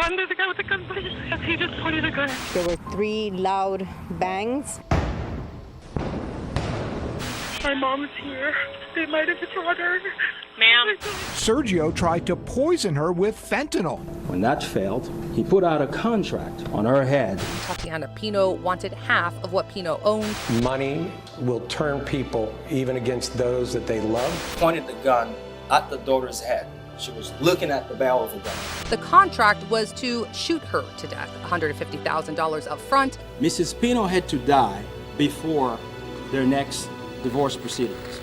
gun. There's a guy with a gun, please. Yes, he just pointed a gun. There were 3 loud bangs. My mom's here. They might have shot her. Ma'am. Sergio tried to poison her with fentanyl. When that failed, he put out a contract on her head. Tatiana Pino wanted half of what Pino owned. Money will turn people even against those that they love. Pointed the gun at the daughter's head. She was looking at the barrel of the gun. The contract was to shoot her to death, $150,000 up front. Mrs. Pino had to die before their next divorce proceedings.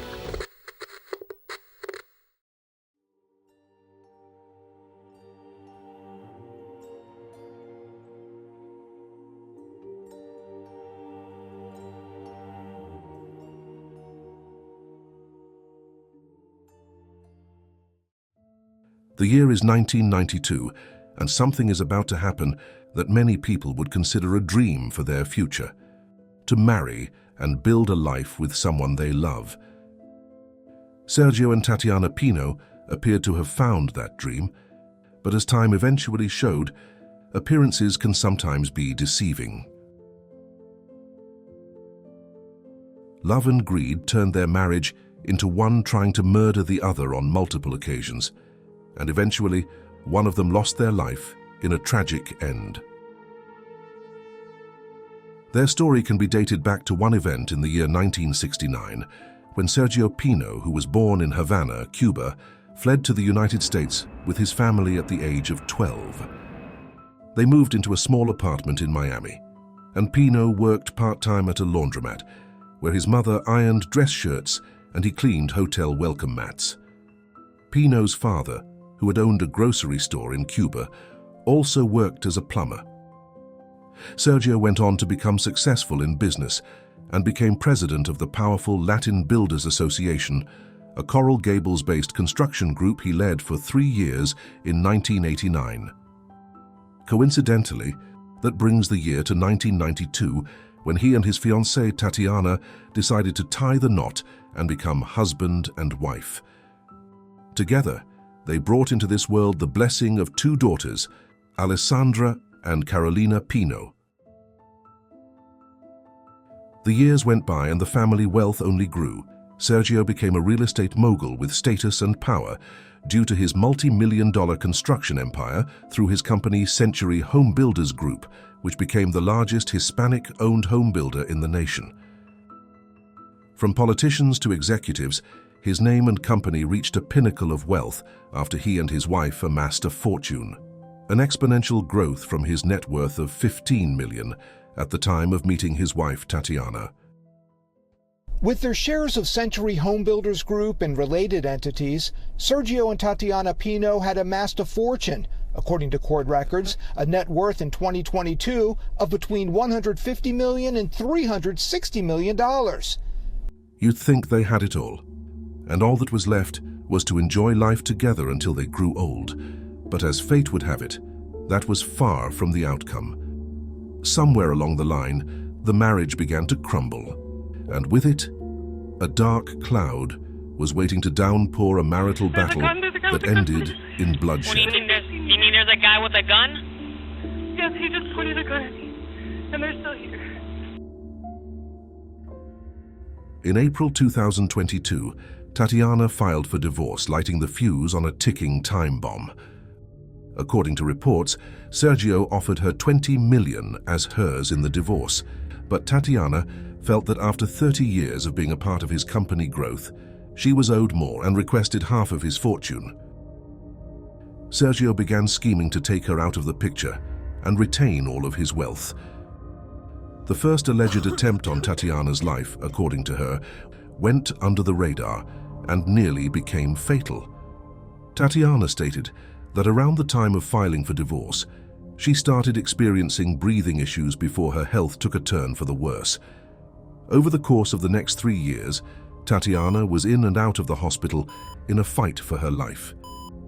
The year is 1992, and something is about to happen that many people would consider a dream for their future: to marry and build a life with someone they love. Sergio and Tatiana Pino appeared to have found that dream, but as time eventually showed, appearances can sometimes be deceiving. Love and greed turned their marriage into one trying to murder the other on multiple occasions, and eventually one of them lost their life in a tragic end. Their story can be dated back to one event in the year 1969, when Sergio Pino, who was born in Havana, Cuba, fled to the United States with his family at the age of 12. They moved into a small apartment in Miami, and Pino worked part-time at a laundromat, where his mother ironed dress shirts and he cleaned hotel welcome mats. Pino's father, who had owned a grocery store in Cuba, also worked as a plumber. Sergio went on to become successful in business and became president of the powerful Latin Builders Association, a Coral Gables-based construction group he led for 3 years in 1989. Coincidentally, that brings the year to 1992, when he and his fiancée Tatiana decided to tie the knot and become husband and wife. Together, they brought into this world the blessing of 2 daughters, Alessandra and Carolina Pino. The years went by and the family wealth only grew. Sergio became a real estate mogul with status and power due to his multi-million-dollar construction empire through his company Century Home Builders Group, which became the largest Hispanic-owned home builder in the nation. From politicians to executives, his name and company reached a pinnacle of wealth after he and his wife amassed a fortune, an exponential growth from his net worth of $15 million at the time of meeting his wife Tatiana. With their shares of Century Home Builders Group and related entities, Sergio and Tatiana Pino had amassed a fortune, according to court records, a net worth in 2022 of between $150 million and $360 million. You'd think they had it all, and all that was left was to enjoy life together until they grew old. But as fate would have it, that was far from the outcome. Somewhere along the line, the marriage began to crumble, and with it, a dark cloud was waiting to downpour a marital battle that ended in bloodshed. What do you mean there's a guy with a gun? Yes, he just pointed a gun at me, and they're still here. In April 2022, Tatiana filed for divorce, lighting the fuse on a ticking time bomb. According to reports, Sergio offered her $20 million as hers in the divorce, but Tatiana felt that after 30 years of being a part of his company growth, she was owed more and requested half of his fortune. Sergio began scheming to take her out of the picture and retain all of his wealth. The first alleged attempt on Tatiana's life, according to her, went under the radar and nearly became fatal. Tatiana stated that around the time of filing for divorce, she started experiencing breathing issues before her health took a turn for the worse. Over the course of the next 3 years, Tatiana was in and out of the hospital in a fight for her life.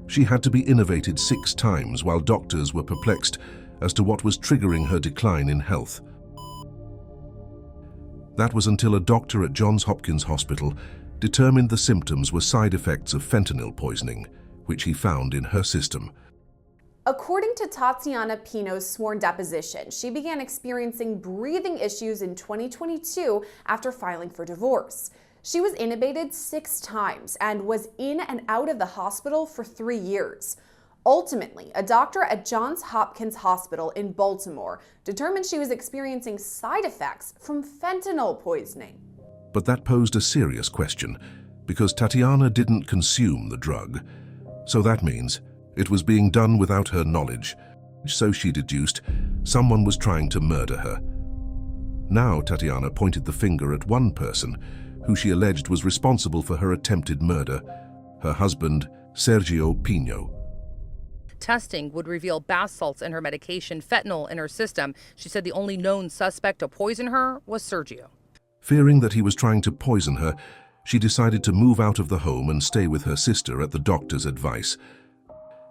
She had to be intubated 6 times while doctors were perplexed as to what was triggering her decline in health. That was until a doctor at Johns Hopkins Hospital determined the symptoms were side effects of fentanyl poisoning, which he found in her system. According to Tatiana Pino's sworn deposition, she began experiencing breathing issues in 2022 after filing for divorce. She was intubated 6 times and was in and out of the hospital for 3 years. Ultimately, a doctor at Johns Hopkins Hospital in Baltimore determined she was experiencing side effects from fentanyl poisoning. But that posed a serious question, because Tatiana didn't consume the drug. So that means it was being done without her knowledge. So she deduced someone was trying to murder her. Now Tatiana pointed the finger at one person who she alleged was responsible for her attempted murder, her husband, Sergio Pino. Testing would reveal bath salts in her medication, fentanyl in her system. She said the only known suspect to poison her was Sergio. Fearing that he was trying to poison her, she decided to move out of the home and stay with her sister at the doctor's advice.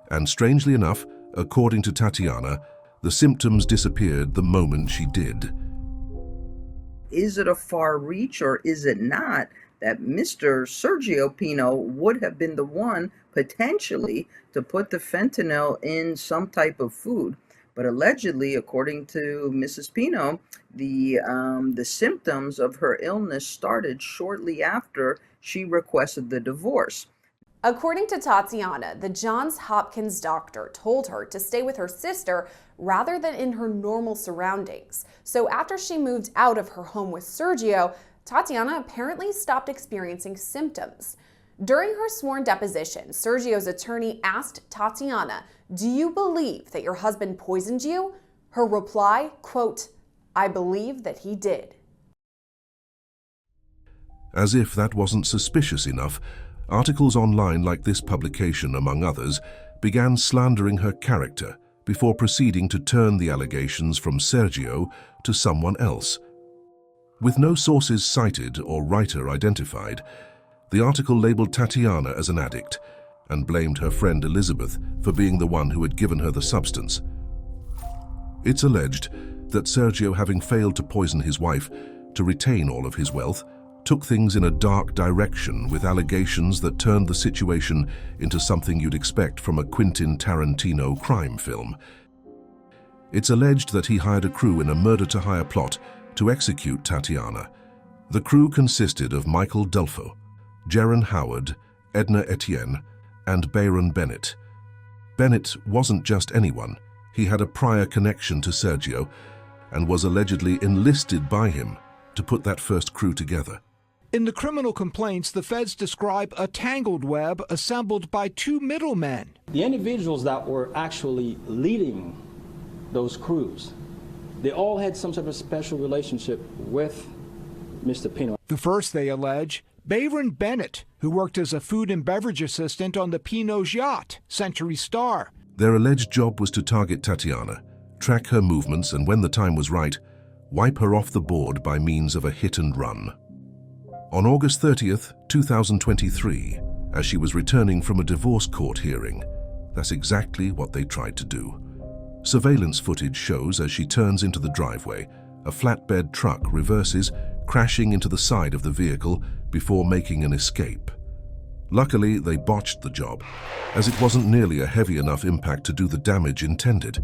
And strangely enough, according to Tatiana, the symptoms disappeared the moment she did. Is it a far reach or is it not that Mr. Sergio Pino would have been the one potentially to put the fentanyl in some type of food? But allegedly, according to Mrs. Pino, the symptoms of her illness started shortly after she requested the divorce. According to Tatiana, the Johns Hopkins doctor told her to stay with her sister rather than in her normal surroundings. So after she moved out of her home with Sergio, Tatiana apparently stopped experiencing symptoms. During her sworn deposition, Sergio's attorney asked Tatiana, "Do you believe that your husband poisoned you?" Her reply, quote, "I believe that he did." As if that wasn't suspicious enough, articles online like this publication, among others, began slandering her character before proceeding to turn the allegations from Sergio to someone else. With no sources cited or writer identified, the article labeled Tatiana as an addict and blamed her friend Elizabeth for being the one who had given her the substance. It's alleged that Sergio, having failed to poison his wife to retain all of his wealth, took things in a dark direction with allegations that turned the situation into something you'd expect from a Quentin Tarantino crime film. It's alleged that he hired a crew in a murder-to-hire plot to execute Tatiana. The crew consisted of Michael Delfo, Jaron Howard, Edna Etienne, and Bayron Bennett. Bennett wasn't just anyone. He had a prior connection to Sergio and was allegedly enlisted by him to put that first crew together. In the criminal complaints, the feds describe a tangled web assembled by 2 middlemen. The individuals that were actually leading those crews, they all had some sort of special relationship with Mr. Pino. The first, they allege, Bayron Bennett, who worked as a food and beverage assistant on the Pino's yacht, Century Star. Their alleged job was to target Tatiana, track her movements, and when the time was right, wipe her off the board by means of a hit and run. On August 30th, 2023, as she was returning from a divorce court hearing, that's exactly what they tried to do. Surveillance footage shows as she turns into the driveway, a flatbed truck reverses, crashing into the side of the vehicle before making an escape. Luckily, they botched the job, as it wasn't nearly a heavy enough impact to do the damage intended.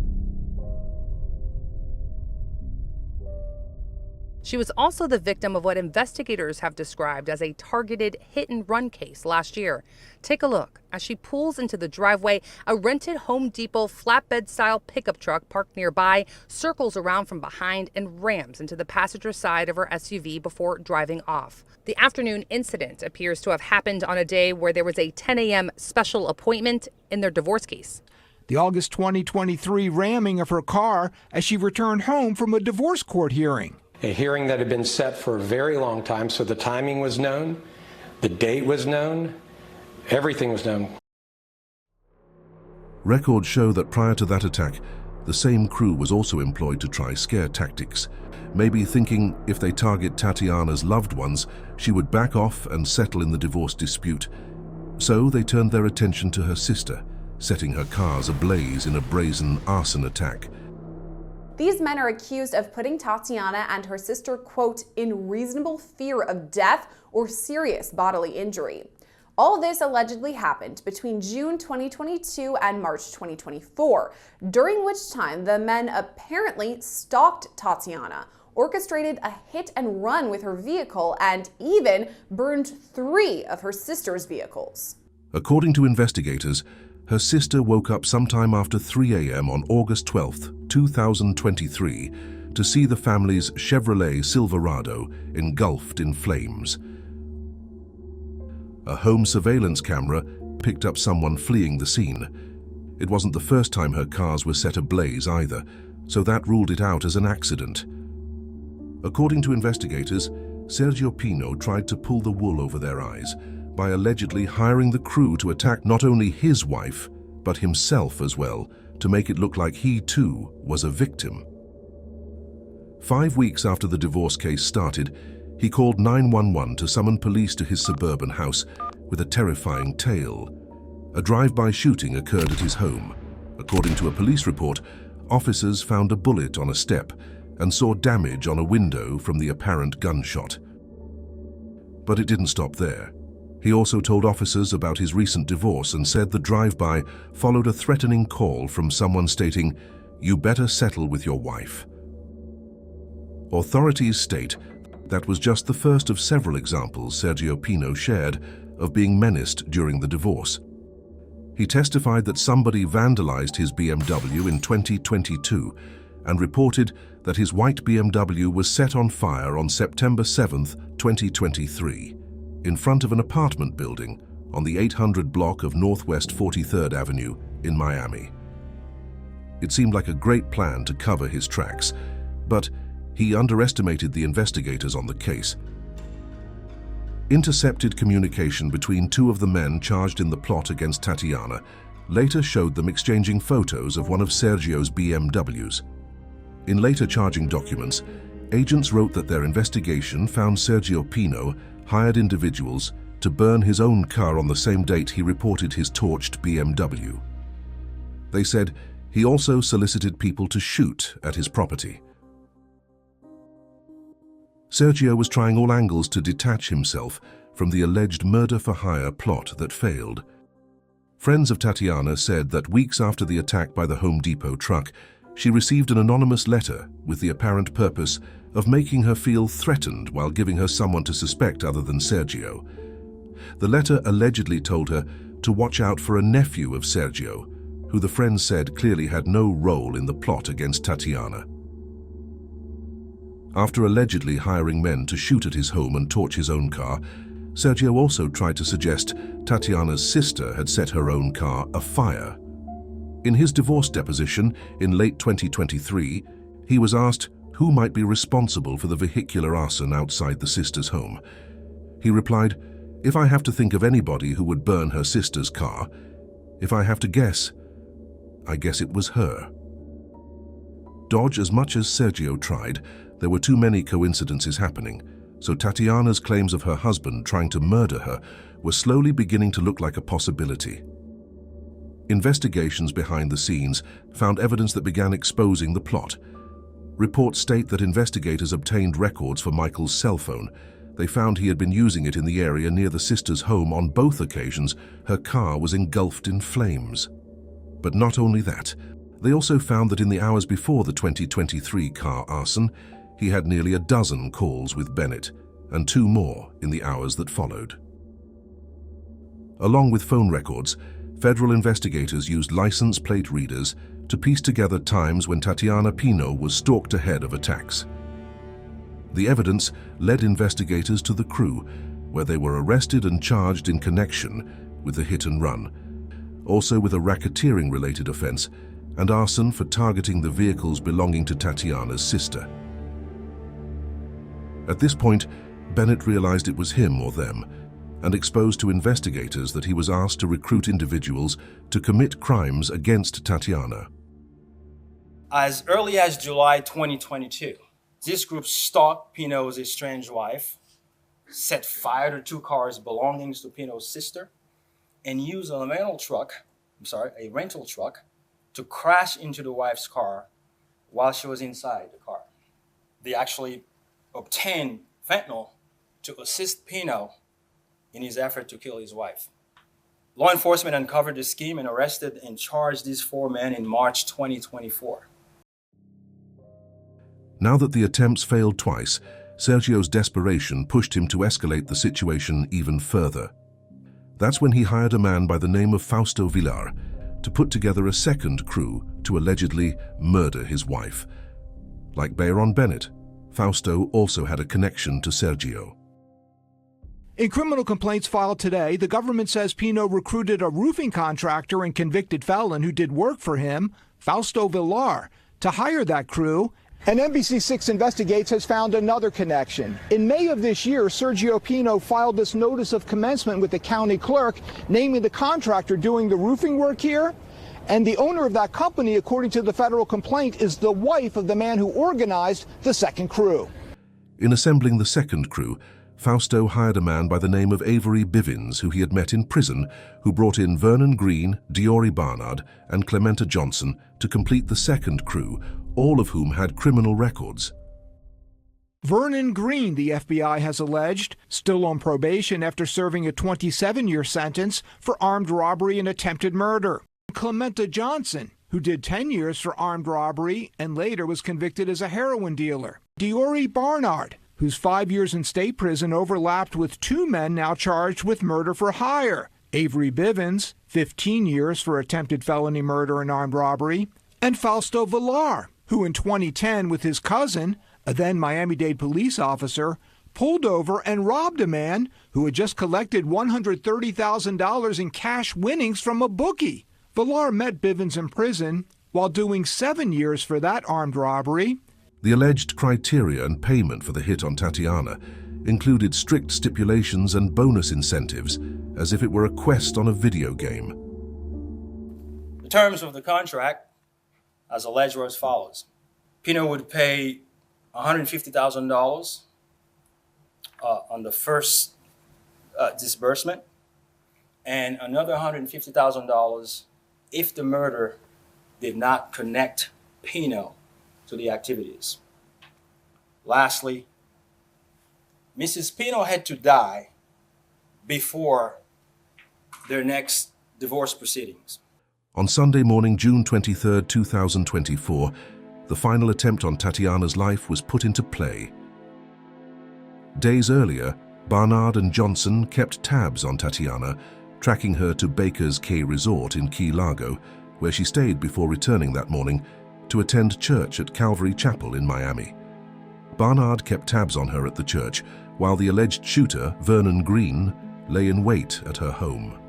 She was also the victim of what investigators have described as a targeted hit-and-run case last year. Take a look. As she pulls into the driveway, a rented Home Depot flatbed-style pickup truck parked nearby circles around from behind and rams into the passenger side of her SUV before driving off. The afternoon incident appears to have happened on a day where there was a 10 a.m. special appointment in their divorce case. The August 2023 ramming of her car as she returned home from a divorce court hearing. A hearing that had been set for a very long time, so the timing was known, the date was known, everything was known. Records show that prior to that attack, the same crew was also employed to try scare tactics, maybe thinking if they target Tatiana's loved ones, she would back off and settle in the divorce dispute. So they turned their attention to her sister, setting her cars ablaze in a brazen arson attack. These men are accused of putting Tatiana and her sister, quote, in reasonable fear of death or serious bodily injury. All this allegedly happened between June 2022 and March 2024, during which time the men apparently stalked Tatiana, orchestrated a hit and run with her vehicle, and even burned 3 of her sister's vehicles. According to investigators, her sister woke up sometime after 3 a.m. on August 12, 2023, to see the family's Chevrolet Silverado engulfed in flames. A home surveillance camera picked up someone fleeing the scene. It wasn't the first time her cars were set ablaze either, so that ruled it out as an accident. According to investigators, Sergio Pino tried to pull the wool over their eyes by allegedly hiring the crew to attack not only his wife, but himself as well, to make it look like he too was a victim. 5 weeks after the divorce case started, he called 911 to summon police to his suburban house with a terrifying tale. A drive-by shooting occurred at his home. According to a police report, officers found a bullet on a step and saw damage on a window from the apparent gunshot. But it didn't stop there. He also told officers about his recent divorce and said the drive-by followed a threatening call from someone stating, "You better settle with your wife." Authorities state that was just the first of several examples Sergio Pino shared of being menaced during the divorce. He testified that somebody vandalized his BMW in 2022 and reported that his white BMW was set on fire on September 7, 2023, in front of an apartment building on the 800 block of Northwest 43rd Avenue in Miami. It seemed like a great plan to cover his tracks, but he underestimated the investigators on the case. Intercepted communication between 2 of the men charged in the plot against Tatiana later showed them exchanging photos of one of Sergio's BMWs. In later charging documents, agents wrote that their investigation found Sergio Pino hired individuals to burn his own car on the same date he reported his torched BMW. They said he also solicited people to shoot at his property. Sergio was trying all angles to detach himself from the alleged murder-for-hire plot that failed. Friends of Tatiana said that weeks after the attack by the Home Depot truck, she received an anonymous letter with the apparent purpose of making her feel threatened while giving her someone to suspect other than Sergio. The letter allegedly told her to watch out for a nephew of Sergio, who the friends said clearly had no role in the plot against Tatiana. After allegedly hiring men to shoot at his home and torch his own car, Sergio also tried to suggest Tatiana's sister had set her own car afire. In his divorce deposition in late 2023, he was asked who might be responsible for the vehicular arson outside the sister's home. He replied, "If I have to think of anybody who would burn her sister's car, if I have to guess, I guess it was her." Dodge as much as Sergio tried, there were too many coincidences happening, so Tatiana's claims of her husband trying to murder her were slowly beginning to look like a possibility. Investigations behind the scenes found evidence that began exposing the plot. Reports state that investigators obtained records for Michael's cell phone. They found he had been using it in the area near the sister's home on both occasions. Her car was engulfed in flames. But not only that, they also found that in the hours before the 2023 car arson, he had nearly a dozen calls with Bennett, and 2 more in the hours that followed. Along with phone records, federal investigators used license plate readers to piece together times when Tatiana Pino was stalked ahead of attacks. The evidence led investigators to the Crew, where they were arrested and charged in connection with the hit and run, also with a racketeering-related offense and arson for targeting the vehicles belonging to Tatiana's sister. At this point, Bennett realized it was him or them, and exposed to investigators that he was asked to recruit individuals to commit crimes against Tatiana. As early as July 2022, this group stalked Pino's estranged wife, set fire to 2 cars belonging to Pino's sister, and used a rental truck to crash into the wife's car while she was inside the car. They actually obtained fentanyl to assist Pino in his effort to kill his wife. Law enforcement uncovered the scheme and arrested and charged these 4 men in March 2024. Now that the attempts failed twice, Sergio's desperation pushed him to escalate the situation even further. That's when he hired a man by the name of Fausto Villar to put together a second crew to allegedly murder his wife. Like Bayron Bennett, Fausto also had a connection to Sergio. In criminal complaints filed today, the government says Pino recruited a roofing contractor and convicted felon who did work for him, Fausto Villar, to hire that crew. And NBC6 Investigates has found another connection. In May of this year, Sergio Pino filed this notice of commencement with the county clerk, naming the contractor doing the roofing work here. And the owner of that company, according to the federal complaint, is the wife of the man who organized the second crew. In assembling the second crew, Fausto hired a man by the name of Avery Bivins, who he had met in prison, who brought in Vernon Green, Diori Barnard, and Clementa Johnson to complete the second crew, all of whom had criminal records. Vernon Green, the FBI has alleged, still on probation after serving a 27-year sentence for armed robbery and attempted murder. Clementa Johnson, who did 10 years for armed robbery and later was convicted as a heroin dealer. Diori Barnard, whose 5 years in state prison overlapped with 2 men now charged with murder for hire. Avery Bivins, 15 years for attempted felony murder and armed robbery. And Fausto Villar, who in 2010 with his cousin, a then Miami-Dade police officer, pulled over and robbed a man who had just collected $130,000 in cash winnings from a bookie. Villar met Bivins in prison while doing 7 years for that armed robbery. The alleged criteria and payment for the hit on Tatiana included strict stipulations and bonus incentives, as if it were a quest on a video game. The terms of the contract, as alleged, were as follows. Pino would pay $150,000 on the first disbursement and another $150,000 if the murder did not connect Pino to the activities. Lastly, Mrs. Pino had to die before their next divorce proceedings. On Sunday morning, June 23, 2024, the final attempt on Tatiana's life was put into play. Days earlier, Barnard and Johnson kept tabs on Tatiana, tracking her to Baker's Cay Resort in Key Largo, where she stayed before returning that morning to attend church at Calvary Chapel in Miami. Barnard kept tabs on her at the church, while the alleged shooter, Vernon Green, lay in wait at her home.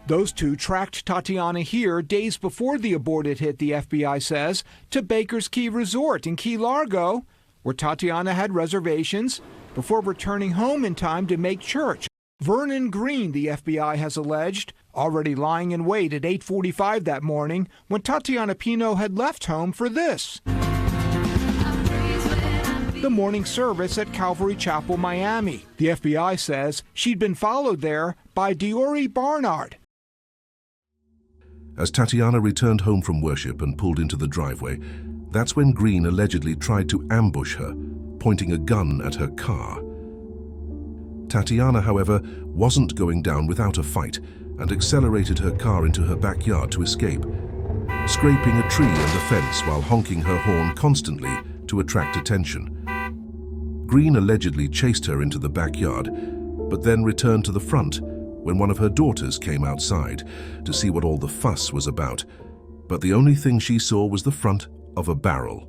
Those two tracked Tatiana here days before the aborted hit, the FBI says, to Baker's Cay Resort in Key Largo, where Tatiana had reservations, before returning home in time to make church. Vernon Green, the FBI has alleged, already lying in wait at 8:45 that morning when Tatiana Pino had left home for this. The morning service at Calvary Chapel, Miami. The FBI says she'd been followed there by Diori Barnard. As Tatiana returned home from worship and pulled into the driveway, that's when Green allegedly tried to ambush her, pointing a gun at her car. Tatiana, however, wasn't going down without a fight and accelerated her car into her backyard to escape, scraping a tree and a fence while honking her horn constantly to attract attention. Green allegedly chased her into the backyard, but then returned to the front when one of her daughters came outside to see what all the fuss was about. But the only thing she saw was the front of a barrel.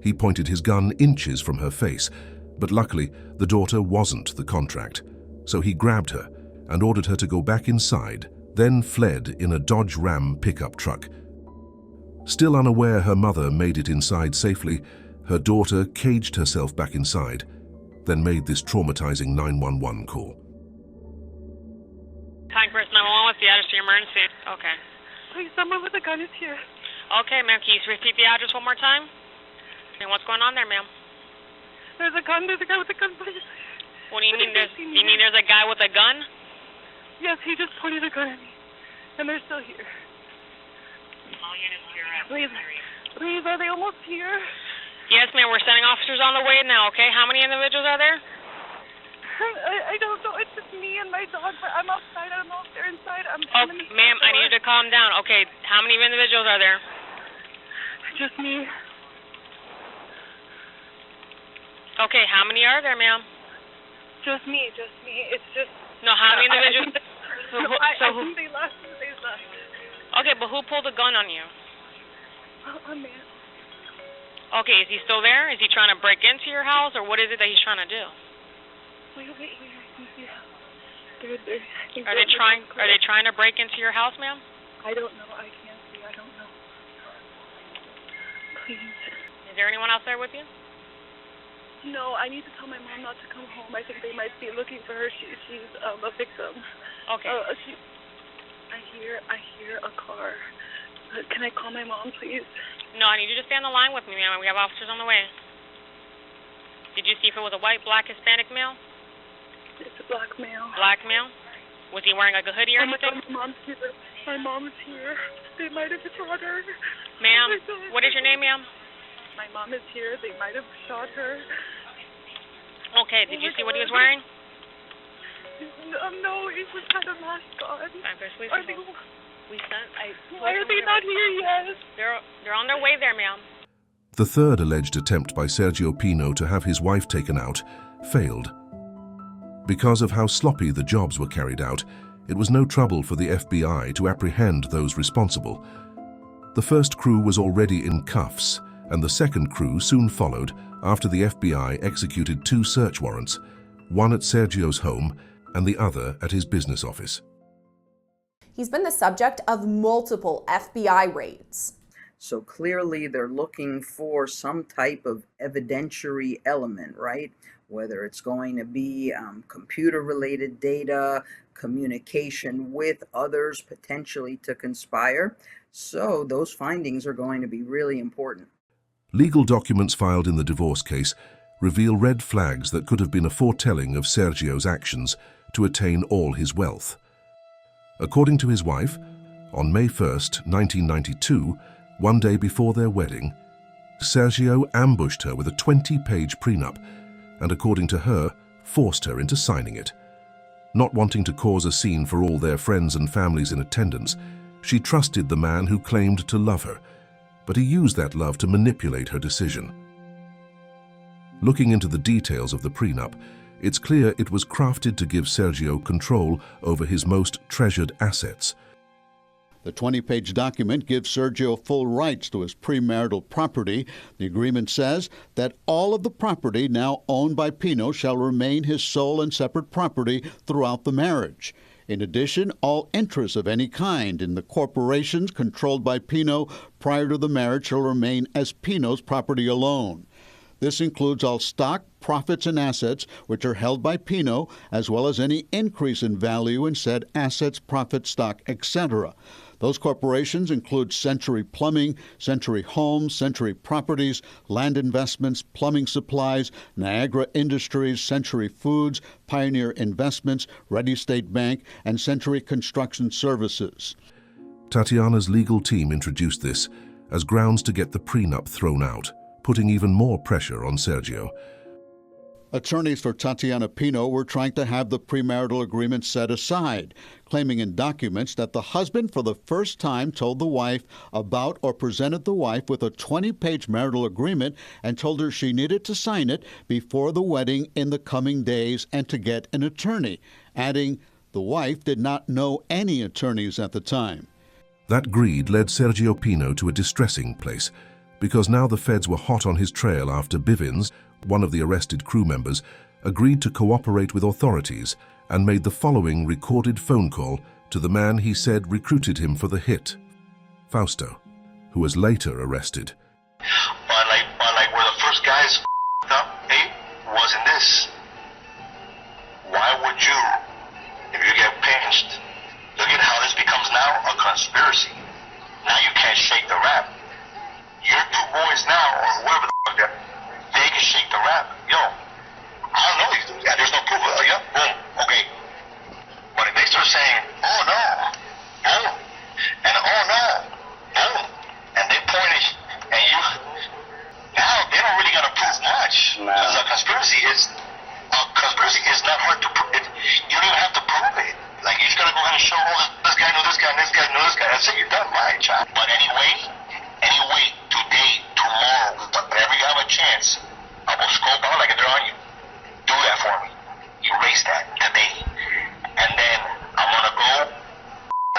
He pointed his gun inches from her face, but luckily the daughter wasn't the contract, so he grabbed her and ordered her to go back inside, then fled in a Dodge Ram pickup truck. Still unaware her mother made it inside safely, her daughter caged herself back inside, then made this traumatizing 911 call. Congress 911, what's the address to your emergency? Okay. Please, someone with a gun is here. Okay, ma'am, can you repeat the address one more time? And what's going on there, ma'am? There's a gun. There's a guy with a gun, please. What do you mean? You mean there's a guy with a gun? Yes, he just pointed a gun at me. And they're still here. Please, please, are they almost here? Yes, ma'am, we're sending officers on the way now, okay? How many individuals are there? I don't know. It's just me and my dog, but I'm outside. I don't know if they're inside. I'm in the Ma'am, I need you to calm down. Okay, how many individuals are there? Just me. Okay, how many are there, ma'am? Just me. It's just... No, how many individuals? I think they left. Okay, but who pulled a gun on you? A man. Okay, is he still there? Is he trying to break into your house, or what is it that he's trying to do? Wait. I can see. Are they trying to break into your house, ma'am? I don't know. I can't see. I don't know. Please. Is there anyone else there with you? No, I need to tell my mom not to come home. I think they might be looking for her. She's a victim. Okay. I hear a car. Can I call my mom, please? No, I need you to stay on the line with me, ma'am. We have officers on the way. Did you see if it was a white, black, Hispanic male? It's a black male. Black male? Was he wearing like a hoodie or anything? My mom's here. They might have shot her. Ma'am, what is your name, ma'am? My mom is here. They might have shot her. Okay, did you see what he was wearing? No, he just had a mask on. Why are they not here yet? They're on their way there, ma'am. The third alleged attempt by Sergio Pino to have his wife taken out failed. Because of how sloppy the jobs were carried out, it was no trouble for the FBI to apprehend those responsible. The first crew was already in cuffs, and the second crew soon followed after the FBI executed 2 search warrants, one at Sergio's home and the other at his business office. He's been the subject of multiple FBI raids. So clearly they're looking for some type of evidentiary element, right? Whether it's going to be computer-related data, communication with others potentially to conspire. So those findings are going to be really important. Legal documents filed in the divorce case reveal red flags that could have been a foretelling of Sergio's actions to attain all his wealth. According to his wife, on May 1st, 1992, one day before their wedding, Sergio ambushed her with a 20-page prenup and, according to her, forced her into signing it. Not wanting to cause a scene for all their friends and families in attendance, she trusted the man who claimed to love her, but he used that love to manipulate her decision. Looking into the details of the prenup, it's clear it was crafted to give Sergio control over his most treasured assets. The 20-page document gives Sergio full rights to his premarital property. The agreement says that all of the property now owned by Pino shall remain his sole and separate property throughout the marriage. In addition, all interests of any kind in the corporations controlled by Pino prior to the marriage shall remain as Pino's property alone. This includes all stock, profits, and assets which are held by Pino, as well as any increase in value in said assets, profits, stock, etc. Those corporations include Century Plumbing, Century Homes, Century Properties, Land Investments, Plumbing Supplies, Niagara Industries, Century Foods, Pioneer Investments, Ready State Bank, and Century Construction Services. Tatiana's legal team introduced this as grounds to get the prenup thrown out, putting even more pressure on Sergio. Attorneys for Tatiana Pino were trying to have the premarital agreement set aside, claiming in documents that the husband for the first time told the wife about or presented the wife with a 20-page marital agreement and told her she needed to sign it before the wedding in the coming days and to get an attorney, adding the wife did not know any attorneys at the time. That greed led Sergio Pino to a distressing place, because now the feds were hot on his trail after Bivens, one of the arrested crew members, agreed to cooperate with authorities and made the following recorded phone call to the man he said recruited him for the hit, Fausto, who was later arrested. But where the first guys up, wasn't this. Why would you, if you get pinched, look at how this becomes now a conspiracy. Now you can't shake the rap. Your 2 boys now, or whoever the fuck that, they can shake the rap. Yo, I don't know these dudes. There's no proof. Yeah, boom, okay. But if they start saying, oh no, boom, and oh no, boom, and they point it, and you, now they don't really gotta prove much. Because a conspiracy is, a conspiracy conspiracy is not hard to prove. You don't even have to prove it. Like, you just gotta go ahead and show, oh, this guy knew this guy, and this guy knew this guy. That's it, you're done, right, child? But anyway, today, tomorrow, whenever you have a chance, I will scope out like they're on you. Do that for me. Erase that today. And then I'm gonna go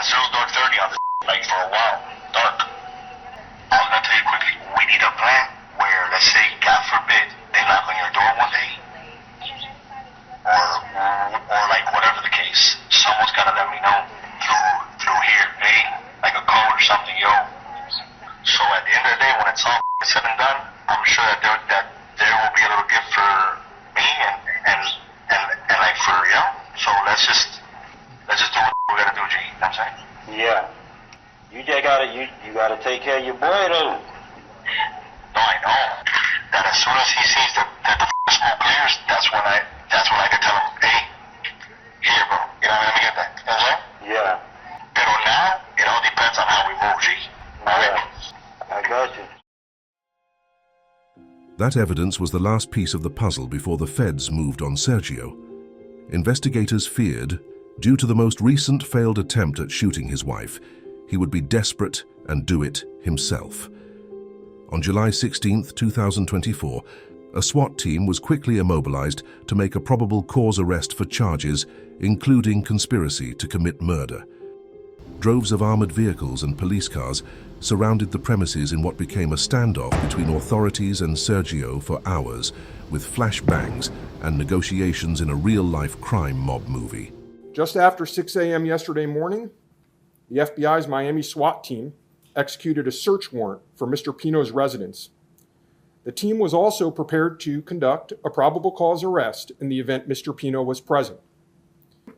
0 dark 30 on this, like, for a while. Dark. I'm gonna tell you quickly, we need a plan where, let's say, God forbid, they knock on your door one day, or like whatever the case, someone's gotta let me know through here, hey, like a code or something, yo. So at the end of the day, when it's all said and done, I'm sure that there will be a little gift for me and like for you. So let's just do what we gotta do, G. You know what I'm saying? Yeah. You just gotta take care of your boy though. No, I know. That as soon as he sees that the smoke clears, that's when I can tell him, hey, here, bro. You know, let me get that. You know what I'm saying? Yeah. But now, it all depends on how we move, G. All right? I got you. That evidence was the last piece of the puzzle before the feds moved on Sergio. Investigators feared, due to the most recent failed attempt at shooting his wife, he would be desperate and do it himself. On July 16, 2024, a SWAT team was quickly immobilized to make a probable cause arrest for charges, including conspiracy to commit murder. Droves of armored vehicles and police cars surrounded the premises in what became a standoff between authorities and Sergio for hours, with flashbangs and negotiations in a real-life crime mob movie. Just after 6 a.m. yesterday morning, the FBI's Miami SWAT team executed a search warrant for Mr. Pino's residence. The team was also prepared to conduct a probable cause arrest in the event Mr. Pino was present.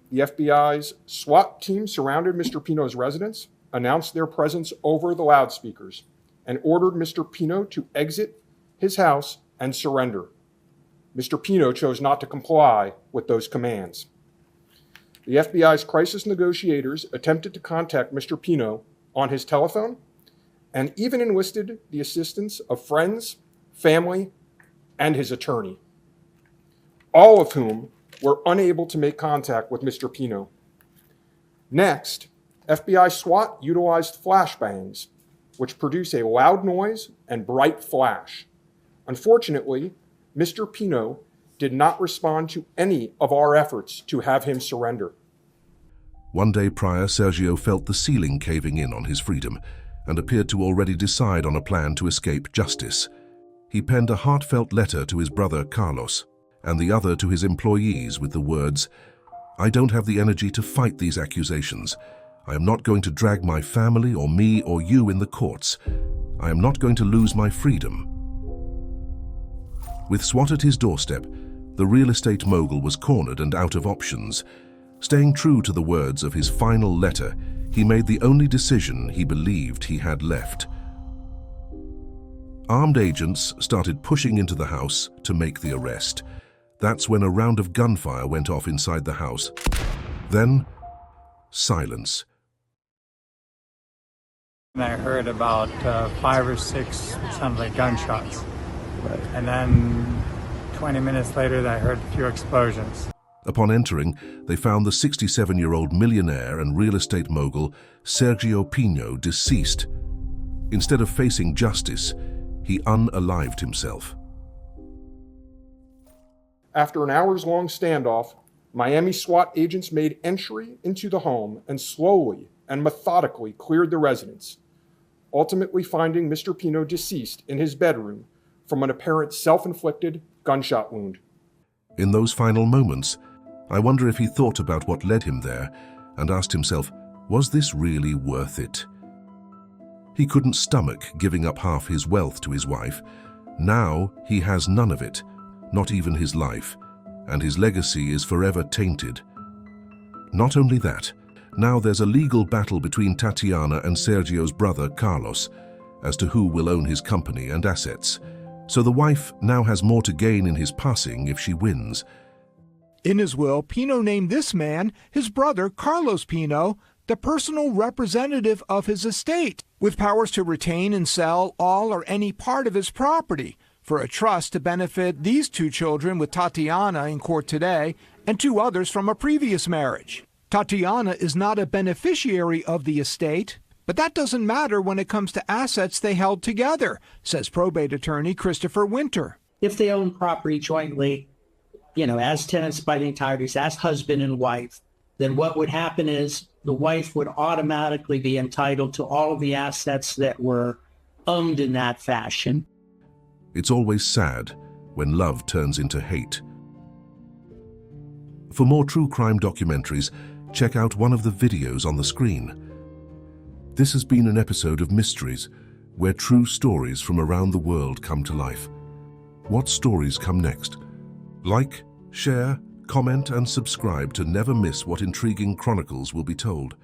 The FBI's SWAT team surrounded Mr. Pino's residence, announced their presence over the loudspeakers, and ordered Mr. Pino to exit his house and surrender. Mr. Pino chose not to comply with those commands. The FBI's crisis negotiators attempted to contact Mr. Pino on his telephone and even enlisted the assistance of friends, family, and his attorney, all of whom were unable to make contact with Mr. Pino. Next, FBI SWAT utilized flashbangs, which produce a loud noise and bright flash. Unfortunately, Mr. Pino did not respond to any of our efforts to have him surrender. One day prior, Sergio felt the ceiling caving in on his freedom and appeared to already decide on a plan to escape justice. He penned a heartfelt letter to his brother Carlos and the other to his employees with the words, "I don't have the energy to fight these accusations. I am not going to drag my family or me or you in the courts. I am not going to lose my freedom." With SWAT at his doorstep, the real estate mogul was cornered and out of options. Staying true to the words of his final letter, he made the only decision he believed he had left. Armed agents started pushing into the house to make the arrest. That's when a round of gunfire went off inside the house. Then, silence. And I heard about 5 or 6 sounded like gunshots. Right. And then 20 minutes later, I heard a few explosions. Upon entering, they found the 67-year-old millionaire and real estate mogul Sergio Pino deceased. Instead of facing justice, he unalived himself. After an hours-long standoff, Miami SWAT agents made entry into the home and slowly and methodically cleared the residence, ultimately finding Mr. Pino deceased in his bedroom from an apparent self-inflicted gunshot wound. In those final moments, I wonder if he thought about what led him there and asked himself, was this really worth it? He couldn't stomach giving up half his wealth to his wife. Now he has none of it, not even his life, and his legacy is forever tainted. Not only that, now there's a legal battle between Tatiana and Sergio's brother Carlos as to who will own his company and assets. So the wife now has more to gain in his passing if she wins. In his will, Pino named this man, his brother Carlos Pino, the personal representative of his estate, with powers to retain and sell all or any part of his property, for a trust to benefit these 2 children with Tatiana in court today and 2 others from a previous marriage. Tatiana is not a beneficiary of the estate, but that doesn't matter when it comes to assets they held together, says probate attorney Christopher Winter. If they own property jointly, as tenants by the entireties, as husband and wife, then what would happen is the wife would automatically be entitled to all of the assets that were owned in that fashion. It's always sad when love turns into hate. For more true crime documentaries, check out one of the videos on the screen. This has been an episode of Mysteries, where true stories from around the world come to life. What stories come next? Like, share, comment and subscribe to never miss what intriguing chronicles will be told.